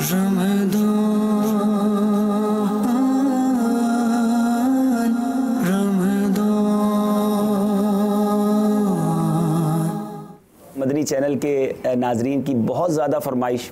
Madani channel के नाजरीन की बहुत ज़्यादा फरमाइश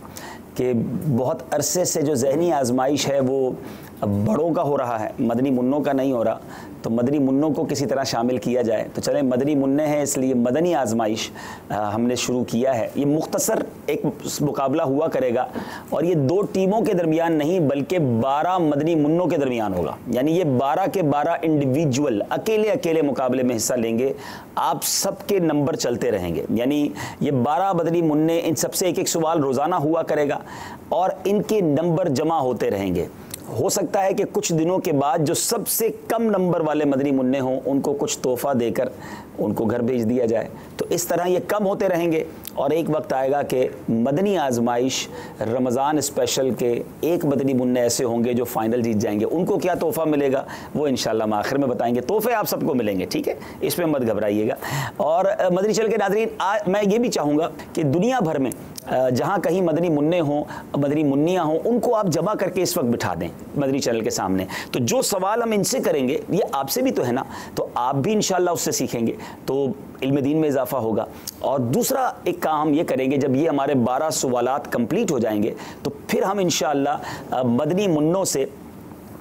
कि बहुत अरसे से जो ज़हनी आजमाइश है वो बड़ों का हो रहा है, मदनी मुन्नों का नहीं हो रहा, तो मदनी मुन्नों को किसी तरह शामिल किया जाए। तो चलें, मदनी मुन्ने हैं इसलिए मदनी आजमाइश हमने शुरू किया है। ये मुख्तसर एक मुकाबला हुआ करेगा और ये 2 टीमों के दरमियान नहीं बल्कि 12 मदनी मुन्नों के दरमियान होगा। यानी ये 12 के 12 इंडिविजुअल अकेले अकेले मुकाबले में हिस्सा लेंगे। आप सबके नंबर चलते रहेंगे, यानी ये 12 मदनी मुन्ने, इन सबसे एक एक सवाल रोज़ाना हुआ करेगा और इनके नंबर जमा होते रहेंगे। हो सकता है कि कुछ दिनों के बाद जो सबसे कम नंबर वाले मदनी मुन्ने हों उनको कुछ तोहफ़ा देकर उनको घर भेज दिया जाए। तो इस तरह ये कम होते रहेंगे और एक वक्त आएगा कि मदनी आजमाइश रमज़ान स्पेशल के एक मदनी मुन्ने ऐसे होंगे जो फ़ाइनल जीत जाएंगे। उनको क्या तोहफ़ा मिलेगा वो इंशाल्लाह हम आखिर में बताएंगे। तोहफ़े आप सबको मिलेंगे, ठीक है, इसमें मत घबराइएगा। और मदनी चैनल के नाज़रीन, मैं ये भी चाहूँगा कि दुनिया भर में जहाँ कहीं मदनी मुन्ने हों, मदनी मुन्नियाँ हों, उनको आप जमा करके इस वक्त बिठा दें मदनी चैनल के सामने। तो जो सवाल हम इनसे करेंगे ये आपसे भी तो है ना, तो आप भी इंशाल्लाह उससे सीखेंगे, तो इल्म दीन में इजाफा होगा। और दूसरा एक काम हम ये करेंगे, जब ये हमारे 12 सवालात कंप्लीट हो जाएंगे तो फिर हम इंशाल्लाह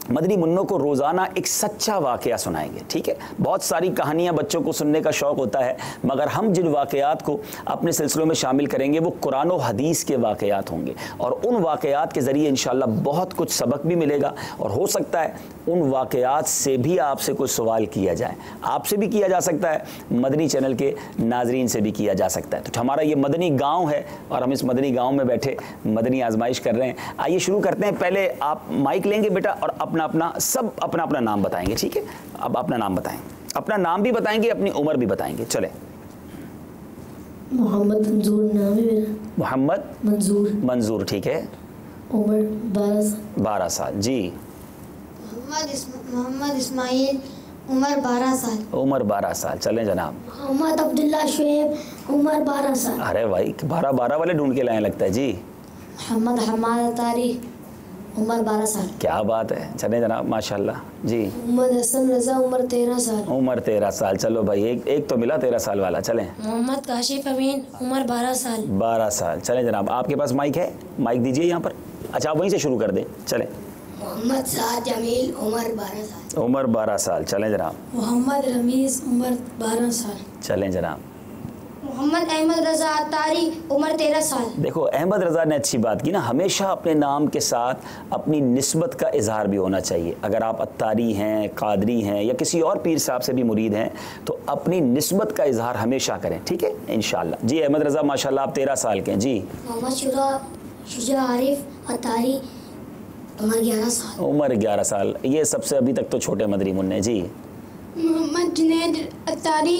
मदनी मुन्नों को रोज़ाना एक सच्चा वाक़या सुनाएंगे, ठीक है। बहुत सारी कहानियाँ बच्चों को सुनने का शौक़ होता है, मगर हम जिन वाक़यात को अपने सिलसिलों में शामिल करेंगे वो कुरान और हदीस के वाक़यात होंगे और उन वाक़यात के ज़रिए इंशाल्लाह बहुत कुछ सबक भी मिलेगा और हो सकता है उन वाक़यात से भी आपसे कुछ सवाल किया जाए। आपसे भी किया जा सकता है, मदनी चैनल के नाजरीन से भी किया जा सकता है। तो हमारा ये मदनी गाँव है और हम इस मदनी गाँव में बैठे मदनी आजमाइश कर रहे हैं। आइए शुरू करते हैं। पहले आप माइक लेंगे बेटा और अपना नाम बताएंगे, ठीक है। अब अपना नाम बताएं, अपना नाम भी बताएंगे, अपनी उम्र भी बताएंगे। चले। मोहम्मद मंजूर नाम है मेरा। मोहम्मद मंजूर, ठीक है। उम्र 12 साल। जी। मोहम्मद इस्माइल, उम्र 12 साल। उम्र 12 साल, चलें जनाब। मोहम्मद अब्दुल्ला शुएब, उम्र 12 साल। अरे भाई 12 वाले ढूंढ के लाए लगता है जी। मोहम्मद हमाद अतारी, उम्र 12 साल। क्या बात है, चलें जनाब, माशाल्लाह जी। मोहम्मद हसन रजा, उम्र 13 साल। उम्र 13 साल, चलो भाई एक तो मिला 13 साल वाला। चलें। मोहम्मद काशिफ अमीन, उम्र 12 साल। 12 साल, चलें जनाब। आपके पास माइक है, माइक दीजिए यहाँ पर। अच्छा, आप वहीं से शुरू कर दें। चलें। मोहम्मद साद जमील, उम्र 12 साल। उम्र 12 साल, चलें जनाब। मोहम्मद रमीज, उम्र 12 साल। चलें जनाब। मोहम्मद अहमद रजा अतारी, उम्र 13 साल। देखो, अहमद रज़ा ने अच्छी बात की ना, हमेशा अपने नाम के साथ अपनी निस्बत का इजहार भी होना चाहिए। अगर आप अत्तारी हैं, कादरी हैं या किसी और पीर साहब से भी मुरीद हैं तो अपनी निस्बत का इजहार हमेशा करें, ठीक है, इंशाल्लाह। जी अहमद रज़ा, माशाल्लाह आप 13 साल के हैं। जी। मोहम्मद शुजा आरिफ अतारी, उम्र 11 साल। उम्र 11 साल, ये सबसे अभी तक तो छोटे मदनी मुन्ने। जी। मोहम्मद जुनैद अतारी,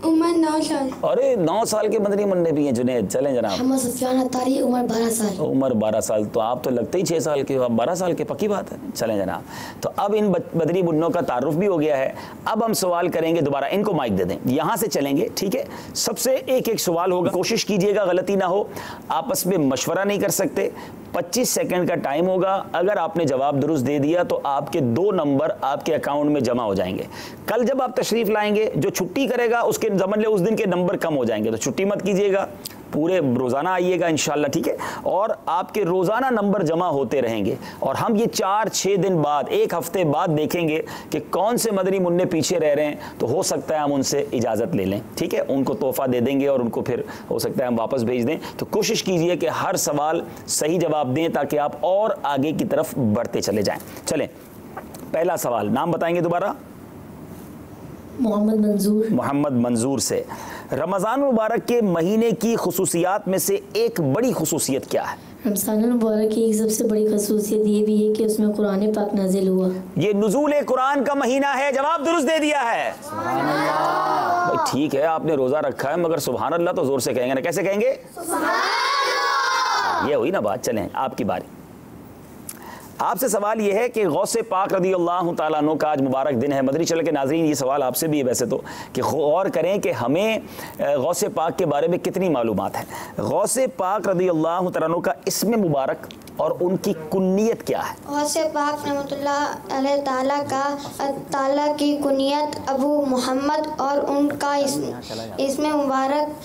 उम्र 9 साल। अरे 9 साल के मदनी मुन्ने भी हैं जुनैद। चलें जनाब। मोहम्मद सुफियान अतारी, उम्र 12 साल। उम्र 12 साल, तो आप तो लगते ही 6 साल के हो, आप 12 साल के, पक्की बात है। चलें जनाब। तो अब इन मदनी मुन्नों का तारुफ भी हो गया है। अब हम सवाल करेंगे दोबारा। इनको माइक दे दें, यहाँ से चलेंगे, ठीक है। सबसे एक एक सवाल होगा, कोशिश कीजिएगा गलती ना हो। आपस में मशवरा नहीं कर सकते। 25 सेकंड का टाइम होगा। अगर आपने जवाब दुरुस्त दे दिया तो आपके 2 नंबर आपके अकाउंट में जमा हो जाएंगे। कल जब आप तशरीफ लाएंगे, जो छुट्टी करेगा उसके समझ ले उस दिन के नंबर कम हो जाएंगे, तो छुट्टी मत कीजिएगा, पूरे रोज़ाना आइएगा इंशाल्लाह, ठीक है। और आपके रोज़ाना नंबर जमा होते रहेंगे और हम ये 4-6 दिन बाद, 1 हफ्ते बाद देखेंगे कि कौन से मदनी मुन्ने पीछे रह रहे हैं। तो हो सकता है हम उनसे इजाज़त ले लें, ठीक है, उनको तोहफ़ा दे देंगे और उनको फिर हो सकता है हम वापस भेज दें। तो कोशिश कीजिए कि हर सवाल सही जवाब दें ताकि आप और आगे की तरफ बढ़ते चले जाएँ। चलें, पहला सवाल, नाम बताएंगे दोबारा। मोहम्मद मंजूर से। रमज़ान मुबारक के महीने की खुसूसियात में से एक बड़ी खुसूसियत क्या है? रमज़ान मुबारक की सबसे बड़ी खुसूसियत ये भी है कि उसमें कुरान पाक नाजिल हुआ। ये नुज़ूल कुरान का महीना है। जवाब दुरुस्त दे दिया है। सुभान अल्लाह। भाई ठीक है, आपने रोज़ा रखा है मगर सुभान अल्लाह तो ज़ोर से कहेंगे ना, कैसे कहेंगे? सुभान अल्लाह। ये हुई ना बात। चलें, आपकी बारी। आपसे सवाल यह है कि गौसे पाक रज़ी अल्लाह तआला अन्हु का आज मुबारक दिन है। मदनी चैनल के नाज़रीन, ये सवाल आपसे भी है वैसे तो, कि गौर करें कि हमें गौसे पाक के बारे में कितनी मालूमात है। गौसे पाक रज़ी अल्लाह तआला अन्हु का इस्म मुबारक और उनकी कुन्नियत क्या है? गौसे पाक रहमतुल्लाह अलैह ताला की कुनियत अबू मोहम्मद और उनका इसमें मुबारक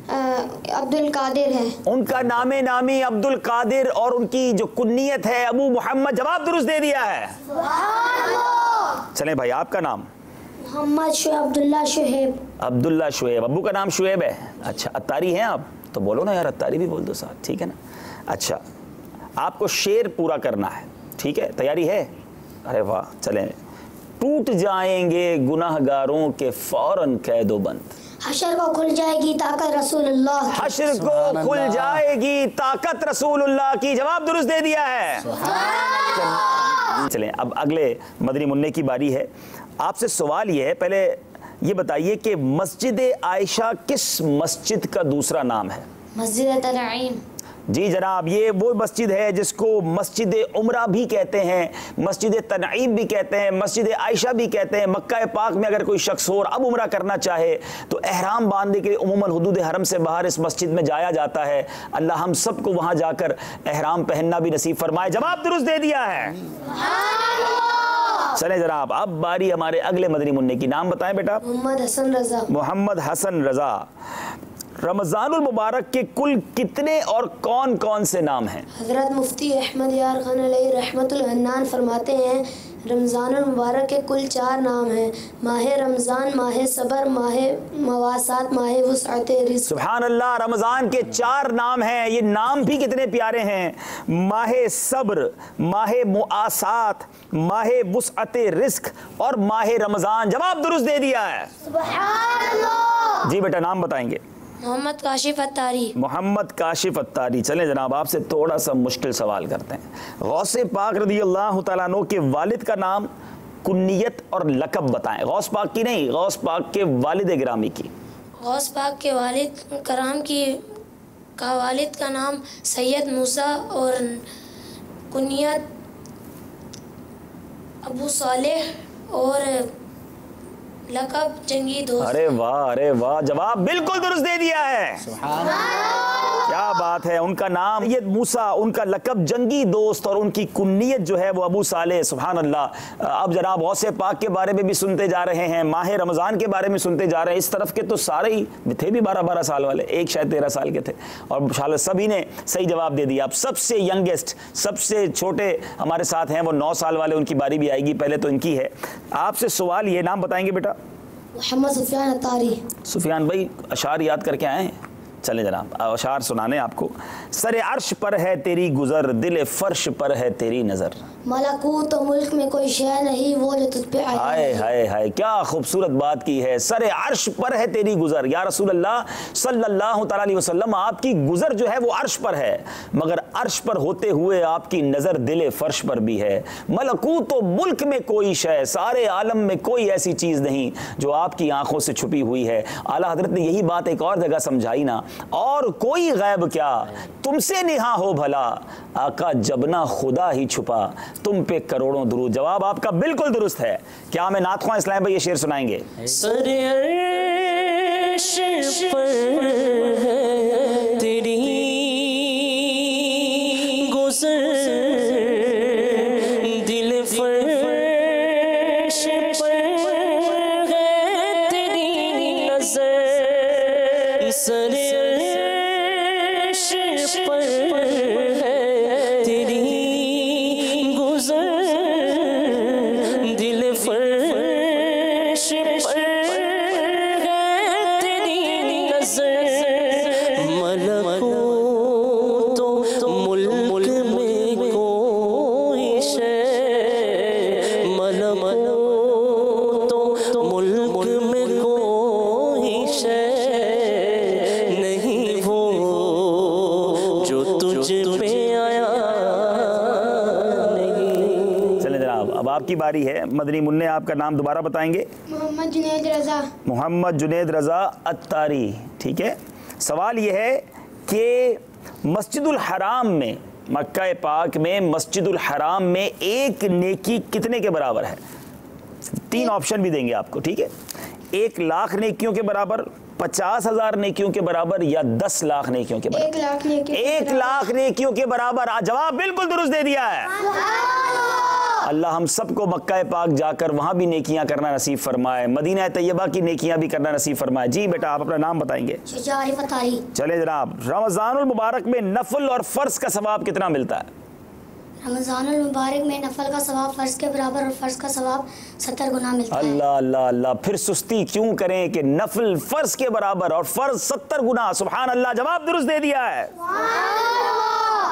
अब्दुल कादिर है। उनका नामे नामी अब्दुल कादिर और उनकी जो कुन्नियत है अबू मोहम्मद। जवाब दुरुस्त दे दिया है। चलें भाई, आपका नाम? मोहम्मद शुएब अब्दुल्ला शुएब। अब्दुल्ला शुएब, अब्बू का नाम शुएब है। अच्छा, अत्तारी हैं आप? तो बोलो ना यार, अत्तारी भी बोल दो साथ, ठीक है ना। अच्छा, आपको शेर पूरा करना है, ठीक है? तैयारी है? अरे वाह, चलें। टूट जाएंगे गुनाहगारों के फौरन कैदो बंद। हशर को खुल जाएगी ताकत रसूलुल्लाह की। हशर को खुल जाएगी ताकत रसूलुल्लाह की। जवाब दुरुस्त दे दिया है। चलें, अब अगले मदनी मुन्ने की बारी है। आपसे सवाल यह है, पहले ये बताइए कि मस्जिद आयशा किस मस्जिद का दूसरा नाम है? मस्जिद तनईम। जी जनाब, ये वो मस्जिद है जिसको मस्जिद उमरा भी कहते हैं, मस्जिद तनईम भी कहते हैं, मस्जिद आयशा भी कहते हैं। मक्का पाक में अगर कोई शख्स और अब उमरा करना चाहे तो एहराम बांधने के लिए उमूमन हुदूद हरम से बाहर इस मस्जिद में जाया जाता है। अल्लाह हम सबको वहाँ जाकर एहराम पहनना भी नसीब फरमाए। जवाब दुरुस्त दे दिया है। चले जनाब, अब बारी हमारे अगले मदनी मुन्ने की। नाम बताएं बेटा? मोहम्मद हसन रजा। मोहम्मद हसन रजा। रमज़ानुल मुबारक के कुल कितने और कौन कौन से नाम हैं? हज़रत मुफ्ती अहमद यार खान अलैहि रहमतुल हन्नान फरमाते हैं, रमज़ानुल मुबारक के कुल 4 नाम हैं। माह रमज़ान, माह सबर, माह मवासात, माह वुसअत रिज़्क़। सुभान अल्लाह, रमज़ान के 4 नाम हैं। ये नाम भी कितने प्यारे हैं। माह सब्र, माह मुआसात, माह वुसअत रिज़्क़ और माह रमज़ान। जवाब दुरुस्त दे दिया है। सुभान अल्लाह। जी बेटा, नाम बताएंगे? मोहम्मद काशिफ अत्तारी। मोहम्मद काशिफ अत्तारी। चलें जनाब, आपसे थोड़ा सा मुश्किल सवाल करते हैं। गौसे पाक रज़ी अल्लाह तआला अन्हु के वालिद का नाम, कुन्नियत और लक़ब बताएं। गौस पाक की नहीं, गौस पाक के वालिद गिरामी की। गौस पाक के वालिद कराम की का वालिद का नाम सैयद मूसा और कुनियत अबू सालेह और लक़ब जंगी दोस्त। अरे वाह, अरे वाह, जवाब बिल्कुल दुरुस्त दे दिया है। क्या बात है। उनका नाम ये मूसा, उनका लक़ब जंगी दोस्त और उनकी कुन्नियत जो है वो अबू सालेह। सुभान अल्लाह। अब जनाब गौसे पाक के बारे में भी सुनते जा रहे हैं, माह रमज़ान के बारे में सुनते जा रहे हैं। इस तरफ के तो सारे ही थे भी 12-12 साल वाले, एक शायद 13 साल के थे और शायद सभी ने सही जवाब दे दिया। अब सबसे यंगेस्ट, सबसे छोटे हमारे साथ हैं वो 9 साल वाले, उनकी बारी भी आएगी, पहले तो इनकी है। आपसे सवाल ये, नाम बताएंगे बेटा? मोहम्मद सुफियान अत्तारी। सुफियान भाई, अशार याद करके आए हैं? चले जनाब, अशार सुनाने आपको। सरे अर्श पर है तेरी गुज़र, दिल फर्श पर है तेरी नज़र। मलकूत तो मुल्क में कोई शय नहीं, वो जो तुझ पे आया। हाय हाय हाय, क्या खूबसूरत बात की है। सरे अर्श पर है तेरी गुज़र। या रसूल अल्लाह सल्लल्लाहु तआला अलैहि वसल्लम, आपकी गुज़र जो है वो अर्श पर है, मगर अर्श पर होते हुए आपकी नज़र दिल फर्श पर भी है। मलकूत तो मुल्क में कोई शय, सारे आलम में कोई ऐसी चीज़ नहीं जो आपकी आंखों से छुपी हुई है। आला हज़रत ने यही बात एक और जगह समझाई ना, और कोई गैब क्या तुमसे निहा हो भला, आका जबना खुदा ही छुपा, तुम पे करोड़ों दुरूद। जवाब आपका बिल्कुल दुरुस्त है। क्या हमें नात ख्वां इस्लाम भाई ये शेर सुनाएंगे? सरे अर्श पर है तेरी गुज़र, दिल फर्श पर है तेरी नज़र। सरे अर्श पर है तेरी गुज़र, दिल फर्श पर है तेरी नज़र। मलकूत तो मुल्क में कोई शय, मलकूत तो मुल्क में कोई शय नहीं, वो जो तुझ पे आया नहीं। चलें जनाब, अब आपकी बारी है। मदनी मुन्ने, आपका नाम दोबारा बताएंगे? मोहम्मद जुनैद रज़ा। मोहम्मद जुनैद रज़ा अत्तारी। ठीक है, सवाल यह है कि मस्जिदुल हराम में मक्का पाक में मस्जिदुल हराम में एक नेकी कितने के बराबर है? 3 ऑप्शन भी देंगे आपको, ठीक है। 1 लाख नेकियों के बराबर, 50,000 नेकियों के बराबर या 10 लाख नेकियों के बराबर? 1 लाख नेकियों 1 लाख नेकियों के बराबर। जवाब बिल्कुल दुरुस्त दे दिया है। अल्लाह हम सबको मक्का पाक जाकर वहां भी नेकियां करना नसीब फरमाए, मदीना तैयबा की नेकियां भी करना नसीब फरमाए। जी बेटा, आप अपना नाम बताएंगे? चले जनाब, रमजानुल मुबारक में नफल और फर्ज का सवाब कितना मिलता है? रमज़ानुल मुबारक में नफल का सवाब फ़र्ज के बराबर और फ़र्ज का सवाब 70 गुना मिलता है। अल्लाह अल्लाह अल्लाह, फिर सुस्ती क्यों करें कि नफल फर्ज के बराबर और फर्ज 70 गुना। सुभान अल्लाह, जवाब दुरुस्त दे दिया है।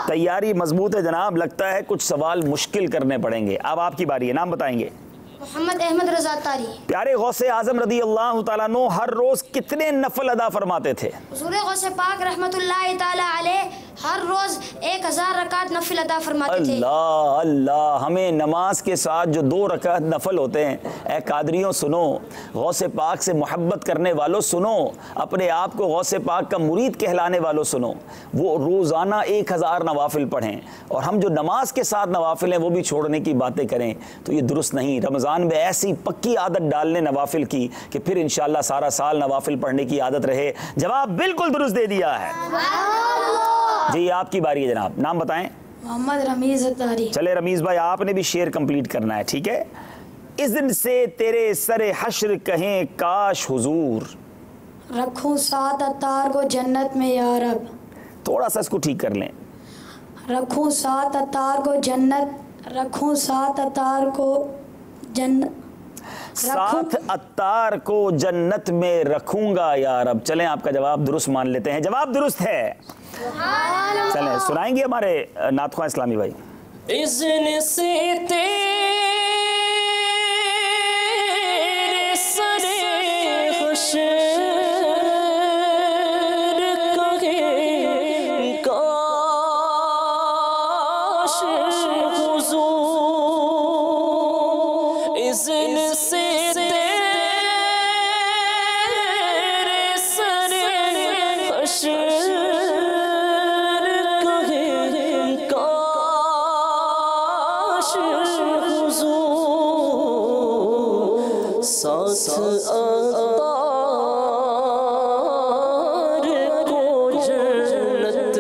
तैयारी मजबूत है जनाब, लगता है कुछ सवाल मुश्किल करने पड़ेंगे। अब आपकी बारी है, नाम बताएंगे? मोहम्मद अहमद रज़ा तारी। प्यारे गौसे आजम रदी अल्लाह तआला अन्हु हर रोज कितने नफल अदा फरमाते थे? हुज़ूर गौसे पाक रहमतुल्लाहि तआला अलैह हर रोज 1000 रकात नफिल अदा फरमाते थे। अल्लाह अल्लाह, हमें नमाज के साथ जो 2 रकात नफल होते हैं, ए कादरियों सुनो, गौसे पाक से मोहब्बत करने वालों सुनो, अपने आप को गौसे पाक का मुरीद कहलाने वालों सुनो, वो रोज़ाना 1000 नवाफिल पढ़ें और हम जो नमाज के साथ नवाफिल हैं वो भी छोड़ने की बातें करें तो ये दुरुस्त नहीं। रमज़ान में ऐसी पक्की आदत डाल लें नवाफिल की कि फिर इंशाअल्लाह सारा साल नवाफिल पढ़ने की आदत रहे। जवाब बिल्कुल दुरुस्त दे दिया है। जी आपकी बारी है जनाब, नाम बताएं? मोहम्मद रमीज़ अत्तारी। चले रमीज़ भाई, आपने भी शेर कंप्लीट करना है, ठीक है। इस दिन से तेरे सरे हश्र कहें काश हुजूर, रखूं साथ अतार को जन्नत में या रब। थोड़ा सा इसको ठीक कर लें। रखूं साथ अतार को जन्नत, रखूं साथ अतार को जन्नत, साथ अत्तार को जन्नत में रखूंगा या रब। चलें आपका जवाब दुरुस्त मान लेते हैं, जवाब दुरुस्त है। चलें सुनाएंगे हमारे नातख़्वां इस्लामी भाई? इज़्न से तेरे सरे हश्र कहें काश हुजूर, इज़्न से तेरे सरे हश्र साथ अतार को जन्नत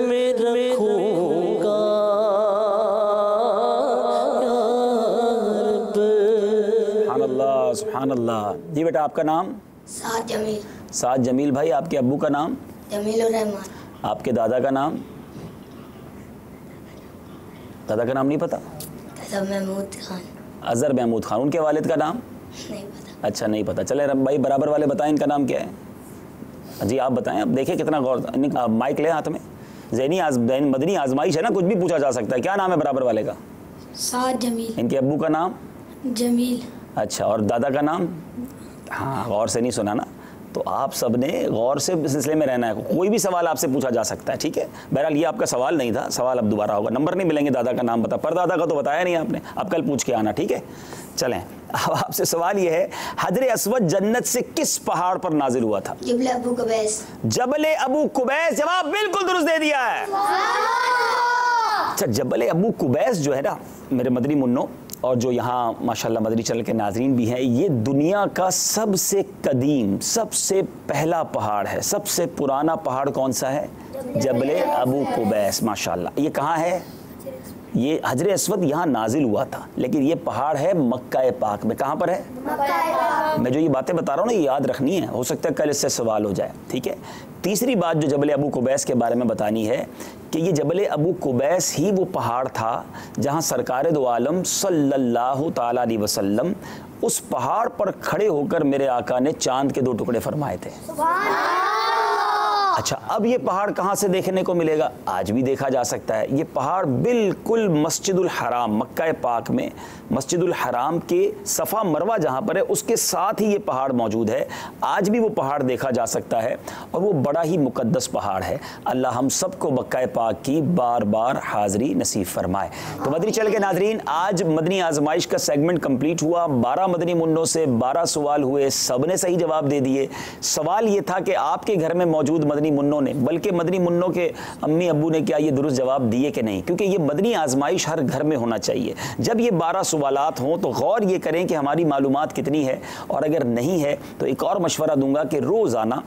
में रखूंगा या रब। सुभान अल्लाह सुभान अल्लाह। जी बेटा, आपका नाम? साद जमील। साद जमील भाई, आपके अब्बू का नाम? जमीलुर रहमान। आपके दादा का नाम? दादा का नाम नहीं पता? अज़हर महमूद खान। अज़हर महमूद खान। उनके वालिद का नाम? नहीं पता। अच्छा नहीं पता। चले रब भाई बराबर वाले बताएं, इनका नाम क्या है? जी आप बताएं। अब देखिए कितना गौर, माइक ले हाथ में। मदनी आजमाइश है ना, कुछ भी पूछा जा सकता है। क्या नाम है बराबर वाले का? साद जमील। इनके अब्बू का नाम? जमील। अच्छा, और दादा का नाम? हाँ, गौर से नहीं सुना ना, तो आप सब ने गौर से सिलसिले में रहना है। कोई भी सवाल आपसे पूछा जा सकता है, ठीक है। बहरहाल ये आपका सवाल नहीं था, सवाल अब दोबारा होगा। नंबर नहीं मिलेंगे, दादा का नाम बता, पर दादा का तो बताया नहीं आपने, अब कल पूछ के आना, ठीक है। चलें, अब आपसे सवाल ये है, हजर अस्वद जन्नत से किस पहाड़ पर नाजिल हुआ था? जबल अबू कुबैस। जबल अबू कुबैस। जवाब बिल्कुल दुरुस्त दे दिया है। अच्छा, जबल अबू कुबैस जो है ना मेरे मदनी मुन्नो, और जो यहाँ माशाल्लाह मदनी चैनल के नाजरीन भी हैं, ये दुनिया का सबसे कदीम, सबसे पहला पहाड़ है। सबसे पुराना पहाड़ कौन सा है? जबल अबू कुबैस। माशाल्लाह, ये कहाँ है? ये हजर अस्वद यहाँ नाजिल हुआ था, लेकिन ये पहाड़ है मक्का पाक में। कहाँ पर है? मैं जो ये बातें बता रहा हूँ ना, ये याद रखनी है, हो सकता है कल इससे सवाल हो जाए, ठीक है। तीसरी बात जो जबल अबू कुबैस के बारे में बतानी है कि ये जबल अबू कुबैस ही वो पहाड़ था जहाँ सरकार दो आलम सल्लल्लाहु ताला अलैहि वसल्लम उस पहाड़ पर खड़े होकर मेरे आका ने चांद के 2 टुकड़े फरमाए थे। अच्छा, अब ये पहाड़ कहाँ से देखने को मिलेगा? आज भी देखा जा सकता है। ये पहाड़ बिल्कुल मस्जिदुल हराम, मक्का पाक में मस्जिदुल हराम के सफ़ा मरवा जहाँ पर है, उसके साथ ही ये पहाड़ मौजूद है। आज भी वो पहाड़ देखा जा सकता है और वो बड़ा ही मुकद्दस पहाड़ है। अल्लाह हम सबको मक्का पाक की बार बार हाज़री नसीब फरमाए। तो मदनी चैनल के नाजरीन, आज मदनी आजमाइश का सेगमेंट कंप्लीट हुआ। 12 मदनी मुन्नों से 12 सवाल हुए, सब ने सही जवाब दे दिए। सवाल ये था कि आपके घर में मौजूद मदनी मुन्नों ने, बल्कि मदनी मुन्नों के अम्मी अब्बू ने क्या ये दुरुस्त जवाब दिए कि नहीं, क्योंकि ये मदनी आजमाइश हर घर में होना चाहिए। जब ये 12 सवालात हों तो गौर ये करें कि हमारी मालूमात कितनी है, और अगर नहीं है तो एक और मशवरा दूंगा कि रोज़ाना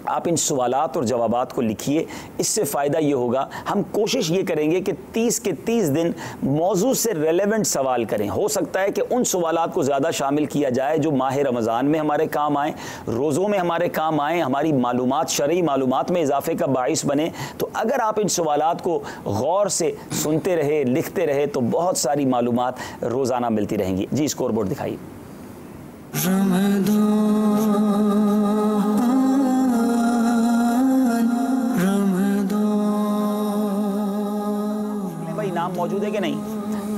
आप इन सवालात और जवाबात को लिखिए। इससे फ़ायदा ये होगा, हम कोशिश ये करेंगे कि 30 के 30 दिन मौजू से रेलेवेंट सवाल करें। हो सकता है कि उन सवालात को ज़्यादा शामिल किया जाए जो माह रमज़ान में हमारे काम आएँ, रोज़ों में हमारे काम आएँ, हमारी मालूमात, शरई मालूमात में इजाफे का बाइस बने। तो अगर आप इन सवालात को गौर से सुनते रहे, लिखते रहे, तो बहुत सारी मालूमात रोज़ाना मिलती रहेंगी। जी स्कोर बोर्ड दिखाइए। नाम मौजूद है कि नहीं?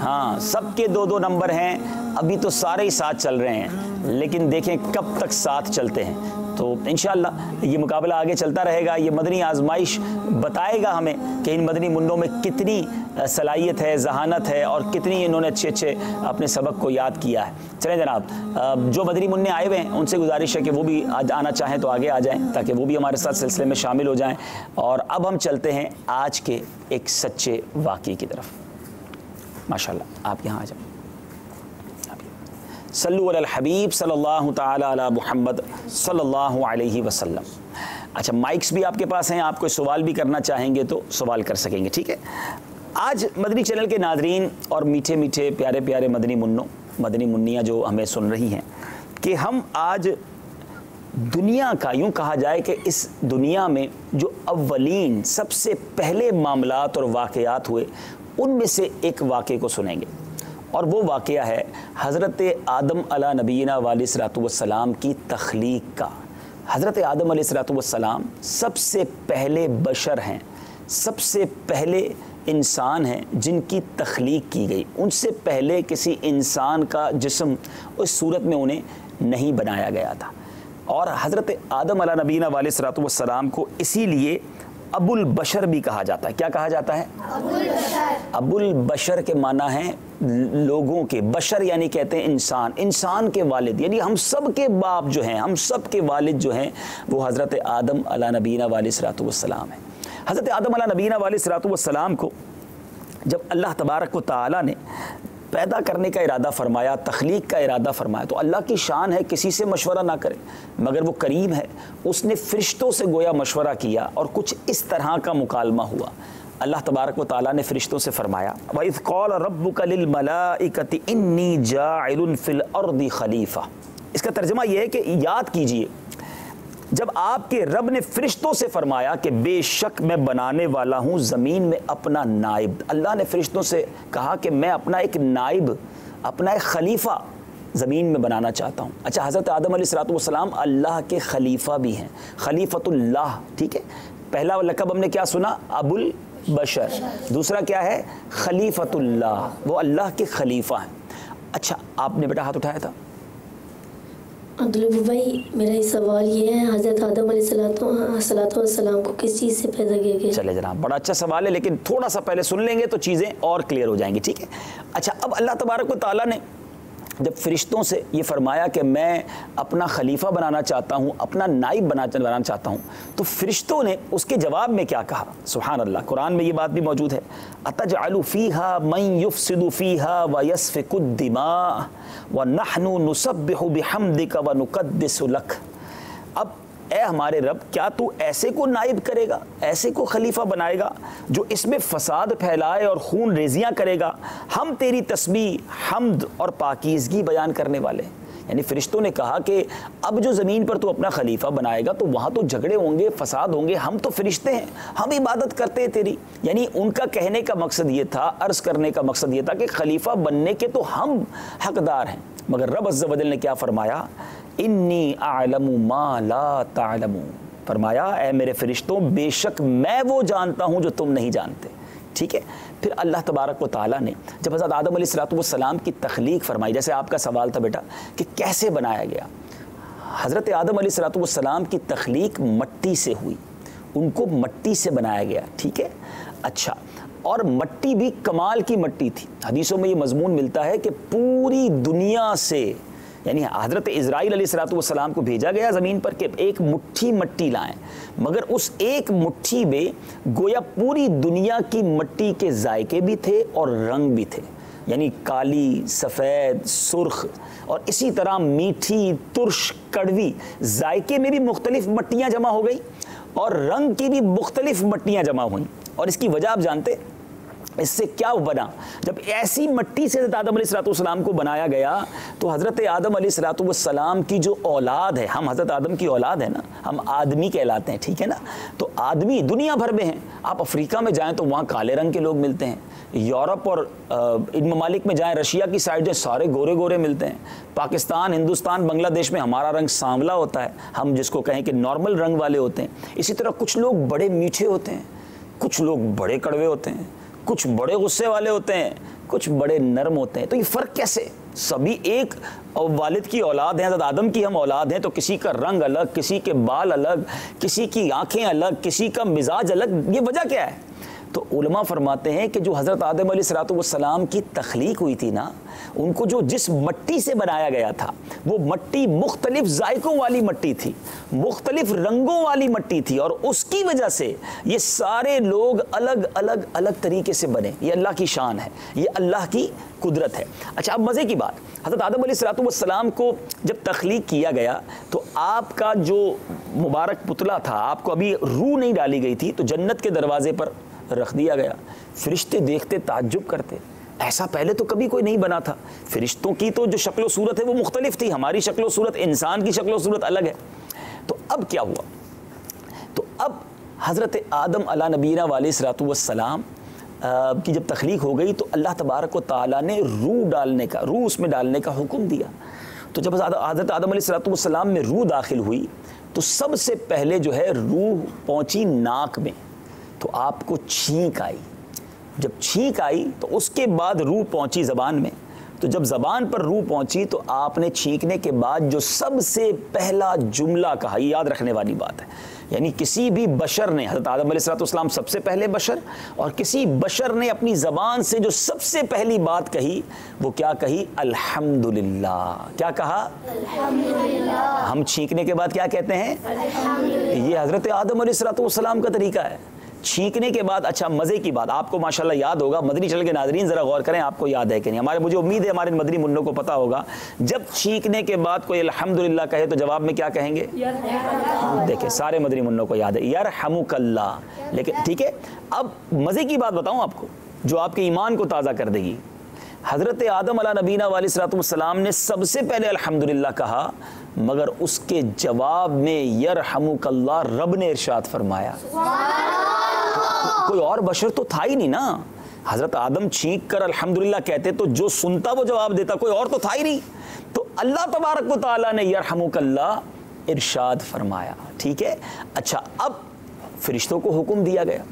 हाँ, सबके 2-2 नंबर हैं। अभी तो सारे ही साथ चल रहे हैं, लेकिन देखें कब तक साथ चलते हैं। तो इंशाअल्लाह ये मुकाबला आगे चलता रहेगा। ये मदनी आजमाइश बताएगा हमें कि इन मदनी मुन्नों में कितनी सलाहियत है, जहानत है, और कितनी इन्होंने अच्छे अपने सबक को याद किया है। चलें जनाब, जो मदनी मुन्ने आए हुए हैं उनसे गुजारिश है कि वो भी आज आना चाहें तो आगे आ जाएं, ताकि वो भी हमारे साथ सिलसिले में शामिल हो जाएं। और अब हम चलते हैं आज के एक सच्चे वाक़ई की तरफ। माशाअल्लाह, आप यहाँ आ जाओ। सल्लु अलल हबीब सल्लल्लाहु ताला अला मुहम्मद सल्लल्लाहु अलैहि वसल्लम। अच्छा, माइक्स भी आपके पास हैं, आप कोई सवाल भी करना चाहेंगे तो सवाल कर सकेंगे, ठीक है। आज मदनी चैनल के नाजरीन और मीठे मीठे प्यारे प्यारे मदनी मुन्नों, मदनी मुन्नियाँ जो हमें सुन रही हैं, कि हम आज दुनिया का, यूँ कहा जाए कि इस दुनिया में जो अव्वलीन सबसे पहले मामलात और वाक़यात हुए, उनमें से एक वाक़े को सुनेंगे। और वो वाक़या है हज़रत आदम अला नबीना वालिस्सलातु वस्सलाम की तख्लीक का। हज़रत आदम अलैहिस्सलातु वस्सलाम सबसे पहले बशर हैं, सबसे पहले इंसान हैं जिनकी तख्लीक की गई। उनसे पहले किसी इंसान का जिस्म उस सूरत में उन्हें नहीं बनाया गया था। और हज़रत आदम अला नबीना वालिस्सलातु वस्सलाम को इसीलिए अबुल बशर भी कहा जाता है। क्या कहा जाता है? अबुल बशर। अबुल बशर के माना है लोगों के, बशर यानी कहते हैं इंसान, इंसान के वालिद, यानी हम सब के बाप जो हैं, हम सब के वालिद जो हैं, वो हज़रत आदम अला नबीना वालिस्सलातु वस्सलाम है। हज़रत आदम अला नबीना वालिस्सलातु वस्सलाम को जब अल्लाह तबारक व तआला ने पैदा करने का इरादा फरमाया, तख्लीक का इरादा फरमाया, तो अल्लाह की शान है किसी से मशवरा ना करे, मगर वो करीम है, उसने फ़रिश्तों से गोया मशवरा किया और कुछ इस तरह का मुकालमा हुआ। अल्लाह तबारक व तआला ने फ़रिश्तों से फरमाया, वइज़ क़ाल रब्बुका लिल मलाइकति इन्नी जाइलुन फ़िल अर्दि खलीफ़ा। इसका तर्जुमा यह है कि याद कीजिए, जब आपके रब ने फ़रिश्तों से फरमाया कि बेशक मैं बनाने वाला हूँ ज़मीन में अपना नाइब। अल्लाह ने फ़रिश्तों से कहा कि मैं अपना एक नाइब, अपना एक खलीफा ज़मीन में बनाना चाहता हूँ। अच्छा, हज़रत आदम अलैहिस्सलातु वस्सलाम अल्लाह के खलीफा भी हैं, खलीफतुल्लाह, ठीक है। पहला लक़ब हमने क्या सुना? अबुल बशर। दूसरा क्या है? खलीफतुल्लाह, वो अल्लाह के खलीफा हैं। अच्छा, आपने बेटा हाथ उठाया था। अब्दुल भाई, मेरा सवाल ये है, हज़रत आदम अलैहिस्सलाम को किस चीज़ से पैदा किया गया? चले जनाब, बड़ा अच्छा सवाल है, लेकिन थोड़ा सा पहले सुन लेंगे तो चीज़ें और क्लियर हो जाएंगी, ठीक है। अच्छा, अब अल्लाह तबारक व तआला ने जब फ़रिश्तों से ये फरमाया कि मैं अपना खलीफा बनाना चाहता हूँ, अपना नाइब बनाना चाहता हूँ, तो फ़रिश्तों ने उसके जवाब में क्या कहा? सुभान अल्लाह, कुरान में ये बात भी मौजूद है, अतजअलु फ़ीहा मन युफ़सिदु फ़ीहा व यस्फ़िकु दिमा व नहनु नुसब्बिहु बिहम्दिका व नुक़द्दिसु लक। अब ए हमारे रब, क्या तू ऐसे को नाइब करेगा, ऐसे को खलीफा बनाएगा जो इसमें फसाद फैलाए और खून रेजियाँ करेगा? हम तेरी तस्बीह, हम्द और पाकीज़गी बयान करने वाले। यानी फ़रिश्तों ने कहा कि अब जो ज़मीन पर तू अपना खलीफा बनाएगा तो वहाँ तो झगड़े होंगे, फसाद होंगे, हम तो फ़रिश्ते हैं, हम इबादत करते हैं तेरी। यानी उनका कहने का मकसद ये था, अर्ज़ करने का मकसद ये था कि खलीफा बनने के तो हम हकदार हैं। मगर रब अज़्ज़ व जल ने क्या फरमाया? इन्नी आलमु मा ला तालमू। फरमाया, ए मेरे फ़रिश्तों, बेशक मैं वो जानता हूँ जो तुम नहीं जानते, ठीक है। फिर अल्लाह तबारक व तआला ने जब हज़रत आदम अलैहिस्सलातु वस्सलाम की तख्लीक फरमाई, जैसे आपका सवाल था बेटा कि कैसे बनाया गया, हज़रत आदम अलैहिस्सलातु वस्सलाम की तख्लीक मट्टी से हुई, उनको मट्टी से बनाया गया, ठीक है। अच्छा, और मट्टी भी कमाल की मट्टी थी। हदीसों में ये मज़मून मिलता है कि पूरी दुनिया से यानी हज़रत इज़राइल अलैहिस्सलाम को भेजा गया ज़मीन पर कि एक मुट्ठी मिट्टी लाएं, मगर उस एक मुट्ठी में गोया पूरी दुनिया की मिट्टी के जायके भी थे और रंग भी थे, यानी काली, सफ़ेद, सुर्ख और इसी तरह मीठी, तुर्श, कड़वी, जायके में भी मुख्तलिफ मिट्टियाँ जमा हो गई और रंग की भी मुख्तलिफ मिट्टियाँ जमा हुई। और इसकी वजह आप जानते, इससे क्या बना, जब ऐसी मिट्टी से हज़रत आदम अलैहिस्सलाम को बनाया गया तो हज़रत आदम अलैहिस्सलाम की जो औलाद है, हम हज़रत आदम की औलाद है ना, हम आदमी कहलाते हैं, ठीक है ना। तो आदमी दुनिया भर में हैं, आप अफ्रीका में जाएं तो वहाँ काले रंग के लोग मिलते हैं, यूरोप और इन ममालिक में जाएं, रशिया की साइड जाएं, सारे गोरे गोरे मिलते हैं। पाकिस्तान, हिंदुस्तान, बांग्लादेश में हमारा रंग सांवला होता है, हम जिसको कहें कि नॉर्मल रंग वाले होते हैं। इसी तरह कुछ लोग बड़े मीठे होते हैं, कुछ लोग बड़े कड़वे होते हैं, कुछ बड़े गुस्से वाले होते हैं, कुछ बड़े नरम होते हैं। तो ये फ़र्क कैसे? सभी एक वालिद की औलाद हैं, हज़रत आदम की हम औलाद हैं, तो किसी का रंग अलग, किसी के बाल अलग, किसी की आंखें अलग, किसी का मिजाज अलग, ये वजह क्या है? तो उलमा फरमाते हैं कि जो हज़रत आदम अलैहिस्सलाम की तख्लीक हुई थी ना, उनको जो जिस मट्टी से बनाया गया था वो मट्टी मुख्तलिफ जायकों वाली मट्टी थी, मुख्तलिफ रंगों वाली मट्टी थी, और उसकी वजह से ये सारे लोग अलग अलग अलग तरीके से बने। ये अल्लाह की शान है, ये अल्लाह की कुदरत है। अच्छा, अब मज़े की बात, हज़रत आदम अलैहिस्सलाम को जब तख्लीक किया गया तो आपका जो मुबारक पुतला था, आपको अभी रूह नहीं डाली गई थी, तो जन्नत के दरवाजे पर रख दिया गया। फरिश्ते देखते ताज्जुब करते, ऐसा पहले तो कभी कोई नहीं बना था। फरिश्तों की तो जो शक्ल सूरत है वो मुख्तलिफ थी, हमारी शक्ल सूरत, इंसान की शक्ल सूरत अलग है। तो अब क्या हुआ? तो अब हज़रत आदम अला नबीना अलैहिस्सलाम की जब तख्लीक हो गई तो अल्लाह तबारक व तआला ने रूह उसमें डालने का हुक्म दिया। तो जब हज़रत आदम अलैहिस्सलाम में रूह दाखिल हुई तो सबसे पहले जो है रूह पहुँची नाक में, तो आपको छींक आई। जब छींक आई तो उसके बाद रूह पहुंची ज़बान में, तो जब ज़बान पर रूह पहुंची तो आपने छींकने के बाद जो सबसे पहला जुमला कहा, ये याद रखने वाली बात है, यानी किसी भी बशर ने, हज़रत आदम अलैहिस्सलाम सबसे पहले बशर, और किसी बशर ने अपनी ज़बान से जो सबसे पहली बात कही वो क्या कही? अल्हम्दुलिल्लाह। क्या कहा? अल्हम्दुलिल्लाह। हम छींकने के बाद क्या कहते हैं? ये हज़रत आदम अलैहिस्सलाम का तरीका है छींकने के बाद। अच्छा, मज़े की बात, आपको माशाल्लाह याद होगा, मदनी चैनल के नाज़रीन ज़रा गौर करें, आपको याद है कि नहीं? मुझे उम्मीद है हमारे मदनी मुन्नों को पता होगा, जब छींकने के बाद कोई अल्हम्दुलिल्लाह कहे तो जवाब में क्या कहेंगे? देखिए, सारे मदनी मुन्नों को याद है, यरहमुकल्लाह। लेकिन ठीक है, अब मज़े की बात बताऊँ आपको जो आपके ईमान को ताज़ा कर देगी। हज़रत आदम अला नबीना अलैहिस्सलाम ने सबसे पहले अल्हम्दुलिल्लाह कहा, मगर उसके जवाब में यरहमुकल्लाह रब ने इरशाद फरमाया। कोई और बशर तो था ही नहीं ना। हज़रत आदम छींक कर अल्हम्दुलिल्लाह कहते तो जो सुनता वो जवाब देता, कोई और तो था ही नहीं। तो अल्लाह तबारक व तआला ने यरहमुकल्लाह इरशाद फरमाया। ठीक है, अच्छा, अब फरिश्तों को हुक्म दिया गया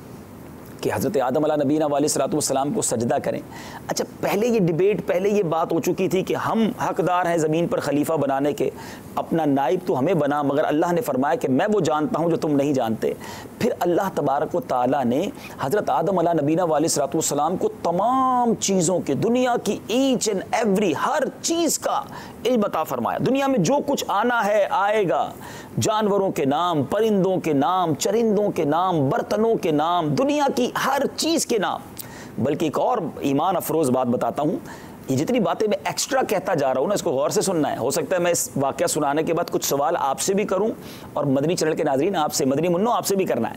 कि हज़रत आदम अला नबीना अलैहिस्सलाम को सजदा करें। अच्छा, पहले ये डिबेट, पहले ये बात हो चुकी थी कि हम हकदार हैं ज़मीन पर खलीफा बनाने के, अपना नाइब तो हमें बना, मगर अल्लाह ने फरमाया कि मैं वो जानता हूँ जो तुम नहीं जानते। फिर अल्लाह तबारक व तआला ने हज़रत आदम अला नबीना अलैहिस्सलाम को तमाम चीज़ों के, दुनिया की ईच एंड एवरी, हर चीज़ का इल्म अता फरमाया। दुनिया में जो कुछ आना है आएगा, जानवरों के नाम, परिंदों के नाम, चरिंदों के नाम, बर्तनों के नाम, दुनिया की हर चीज़ के नाम। बल्कि एक और ईमान अफरोज़ बात बताता हूँ, ये जितनी बातें मैं एक्स्ट्रा कहता जा रहा हूँ ना, इसको गौर से सुनना है। हो सकता है मैं इस वाक़या सुनाने के बाद कुछ सवाल आपसे भी करूँ, और मदनी चैनल के नाज़रीन आपसे, मदनी मुन्नो आपसे भी करना है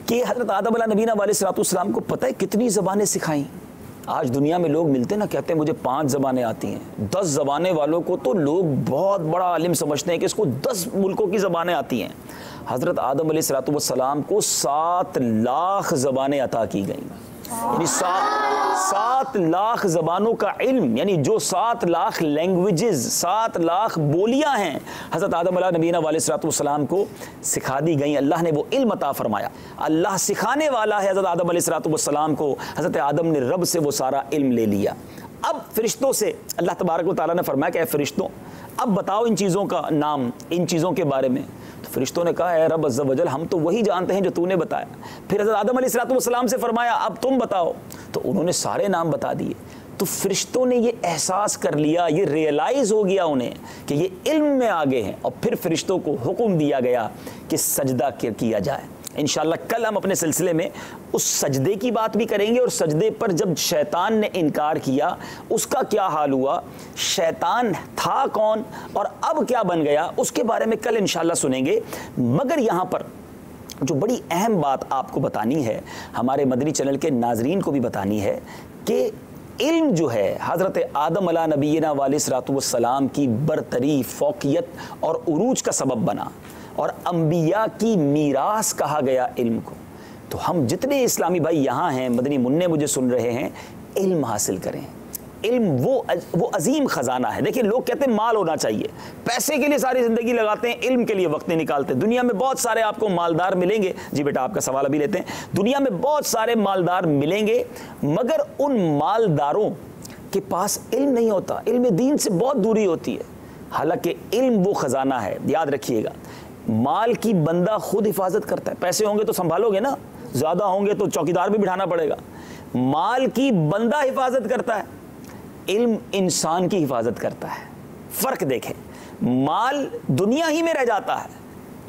कि हज़रत आदम अला नबीना अलैहिस्सलाम को पता है कितनी ज़बानें सिखाई। आज दुनिया में लोग मिलते ना, कहते हैं मुझे 5 ज़बानें आती हैं। 10 ज़बानें वालों को तो लोग बहुत बड़ा आलिम समझते हैं कि इसको 10 मुल्कों की ज़बानें आती हैं। हज़रत आदम अलैहिस्सलाम को 7 लाख ज़बानें अता की गई, यानी 7 लाख ज़बानों का इल्म, यानी जो 7 लाख लैंग्वेजेस, 7 लाख बोलियां हैं, हज़रत आदम अला नबीना अलैहिस्सलाम को सिखा दी गई। अल्लाह ने वो इल्म अता फरमाया। अल्लाह सिखाने वाला है हज़रत आदम अलैहिस्सलाम को। हज़रत आदम ने रब से वो सारा इल्म ले लिया। अब फरिश्तों से अल्लाह तबारक व तआला ने फरमाया कि ऐ फरिश्तों, अब बताओ इन चीज़ों का नाम, इन चीज़ों के बारे में। तो फरिश्तों ने कहा, ऐ रब अज़्ज़ा वजल, हम तो वही जानते हैं जो तूने बताया। फिर हज़रत आदम अलैहिस्सलाम से फरमाया, अब तुम बताओ। तो उन्होंने सारे नाम बता दिए। तो फरिश्तों ने ये एहसास कर लिया, ये रियलाइज़ हो गया उन्हें कि ये इल्म में आगे हैं, और फिर फरिश्तों को हुक्म दिया गया कि सजदा किया जाए। इंशाअल्लाह कल हम अपने सिलसिले में उस सजदे की बात भी करेंगे, और सजदे पर जब शैतान ने इनकार किया उसका क्या हाल हुआ, शैतान था कौन और अब क्या बन गया, उसके बारे में कल इंशाअल्लाह सुनेंगे। मगर यहाँ पर जो बड़ी अहम बात आपको बतानी है, हमारे मदनी चैनल के नाजरीन को भी बतानी है कि इल्म जो है हज़रत आदम अला नबीना वालिस्सलातु वस्सलाम की बरतरी, फ़ौक़ियत और उरूज का सबब बना, और अंबिया की मीरास कहा गया इल्म को। तो हम जितने इस्लामी भाई यहाँ हैं, मदनी मुन्ने मुझे सुन रहे हैं, इल्म हासिल करें। इल्म वो अजीम ख़जाना है। देखिए लोग कहते हैं माल होना चाहिए, पैसे के लिए सारी ज़िंदगी लगाते हैं, इल्म के लिए वक्त नहीं निकालते। दुनिया में बहुत सारे आपको मालदार मिलेंगे, जी बेटा आपका सवाल अभी लेते हैं, दुनिया में बहुत सारे मालदार मिलेंगे, मगर उन मालदारों के पास इल्म नहीं होता, इल्म दीन से बहुत दूरी होती है। हालांकि इल्म वो ख़जाना है, याद रखिएगा। माल की बंदा खुद हिफाजत करता है, पैसे होंगे तो संभालोगे ना, ज़्यादा होंगे तो चौकीदार भी बिठाना पड़ेगा। माल की बंदा हिफाजत करता है, इल्म इंसान की हिफाजत करता है। फ़र्क देखें, माल दुनिया ही में रह जाता है,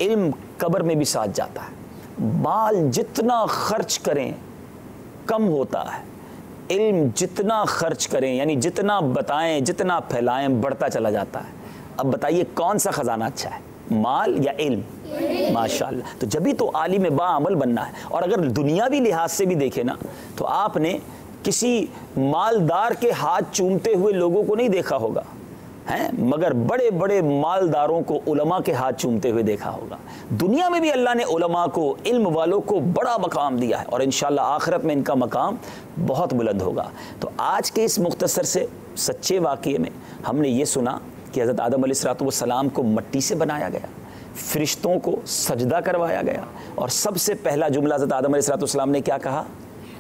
इल्म कब्र में भी साथ जाता है। माल जितना खर्च करें कम होता है, इल्म जितना खर्च करें यानी जितना बताएं, जितना फैलाएं, बढ़ता चला जाता है। अब बताइए कौन सा ख़जाना अच्छा है, माल या इल्म? माशाअल्लाह। तो जब भी तो आलिम बाअमल बनना है। और अगर दुनियावी लिहाज से भी देखें ना, तो आपने किसी मालदार के हाथ चूमते हुए लोगों को नहीं देखा होगा, हैं, मगर बड़े बड़े मालदारों को उलमा के हाथ चूमते हुए देखा होगा। दुनिया में भी अल्लाह ने उलमा को, इल्म वालों को बड़ा मकाम दिया है, और इंशाअल्लाह आखिरत में इनका मकाम बहुत बुलंद होगा। तो आज के इस मुख्तसर से सच्चे वाक़ये में हमने ये सुना कि हज़रत आदम अलैहिस्सलाम को मिट्टी से बनाया गया, फरिश्तों को सजदा करवाया गया, और सबसे पहला जुमला हज़रत आदम अलैहिस्सलाम ने क्या कहा,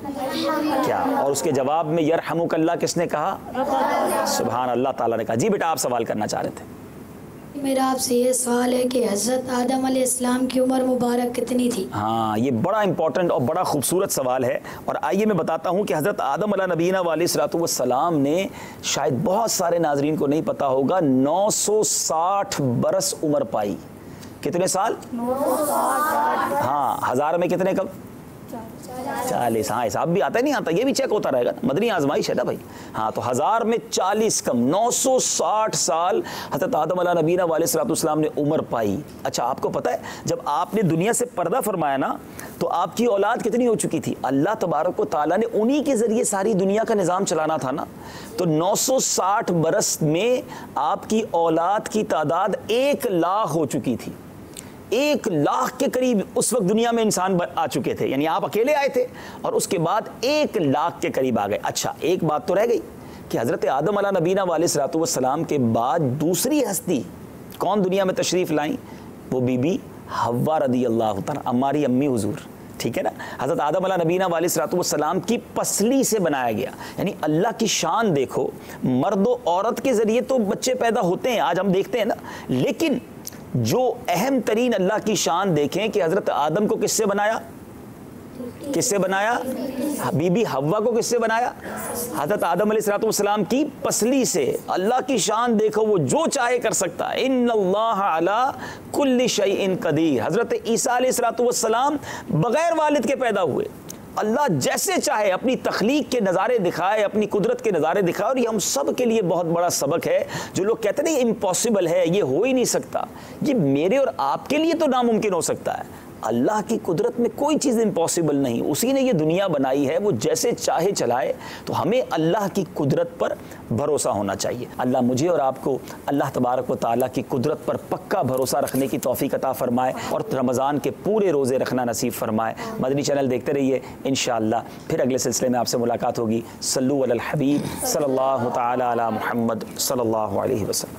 क्या, और उसके जवाब में यरहमुकल्लाह किसने कहा, सुभान अल्लाह ताला ने कहा। जी बेटा आप सवाल करना चाह रहे थे। मेरा आपसे ये सवाल है कि हज़रत आदम अलैहिस्सलाम की उम्र मुबारक कितनी थी? हाँ, ये बड़ा इंपॉर्टेंट और बड़ा खूबसूरत सवाल है। और आइए मैं बताता हूँ कि हज़रत आदम अला नबीना वालिस्सलातु वस्सलाम ने, शायद बहुत सारे नाजरीन को नहीं पता होगा, 960 बरस उम्र पाई। कितने साल? 960। हाँ, हज़ार में कितने कब? 40। हाँ, हिसाब भी आता है नहीं आता, ये भी चेक होता रहेगा, मदनी आजमाइश है ना भाई। हाँ, तो 1000 में 40 कम, 960 साल हज़रत आदम अला नबीना वालिस्सलाम ने उम्र पाई। अच्छा, आपको पता है जब आपने दुनिया से पर्दा फरमाया ना, तो आपकी औलाद कितनी हो चुकी थी? अल्लाह तबारक व तआला ने उन्हीं के ज़रिए सारी दुनिया का निज़ाम चलाना था ना। तो 960 बरस में आपकी औलाद की तादाद 1 लाख हो चुकी थी। 1 लाख के करीब उस वक्त दुनिया में इंसान आ चुके थे, यानी आप अकेले आए थे और उसके बाद 1 लाख के करीब आ गए। अच्छा, एक बात तो रह गई कि हज़रत आदम अला नबीना वालिस्सलातु वस्सलाम के बाद दूसरी हस्ती कौन दुनिया में तशरीफ़ लाई? वो बीबी हव्वा रज़ियल्लाहु तआला, हमारी अम्मी हुजूर, ठीक है ना। हज़रत आदम अला नबीना वालिस्सलातु वस्सलाम की पसली से बनाया गया, यानी अल्लाह की शान देखो। मर्द और औरत के ज़रिए तो बच्चे पैदा होते हैं, आज हम देखते हैं ना, लेकिन जो अहम तरीन अल्लाह की शान देखें कि हज़रत आदम को किससे बनाया? किससे बनाया? बीबी हव्वा को किससे बनाया? हज़रत आदम अलैहिस्सलाम की पसली से। अल्लाह की शान देखो, वो जो चाहे कर सकता है। इन्नल्लाह अला कुल्ली शैइन कदीर। हज़रत ईसा अलैहिस्सलाम बग़ैर वालिद के पैदा हुए। अल्लाह जैसे चाहे अपनी तख्लीक के नज़ारे दिखाए, अपनी कुदरत के नज़ारे दिखाए। और ये हम सब के लिए बहुत बड़ा सबक है। जो लोग कहते हैं इम्पॉसिबल है, ये हो ही नहीं सकता, ये मेरे और आपके लिए तो नामुमकिन हो सकता है। अल्लाह की कुदरत में कोई चीज़ इम्पॉसिबल नहीं। उसी ने ये दुनिया बनाई है, वो जैसे चाहे चलाए। तो हमें अल्लाह की कुदरत पर भरोसा होना चाहिए। अल्लाह मुझे और आपको अल्लाह तबारक व तआला की कुदरत पर पक्का भरोसा रखने की तौफीक अता फरमाए और रमज़ान के पूरे रोज़े रखना नसीब फरमाए। मदनी चैनल देखते रहिए, इंशाअल्लाह फिर अगले सिलसिले में आपसे मुलाकात होगी। सल्लु अलल हबीब सल्लल्लाहु तआला अला मुहम्मद सल्लल्लाहु अलैहि वसल्लम।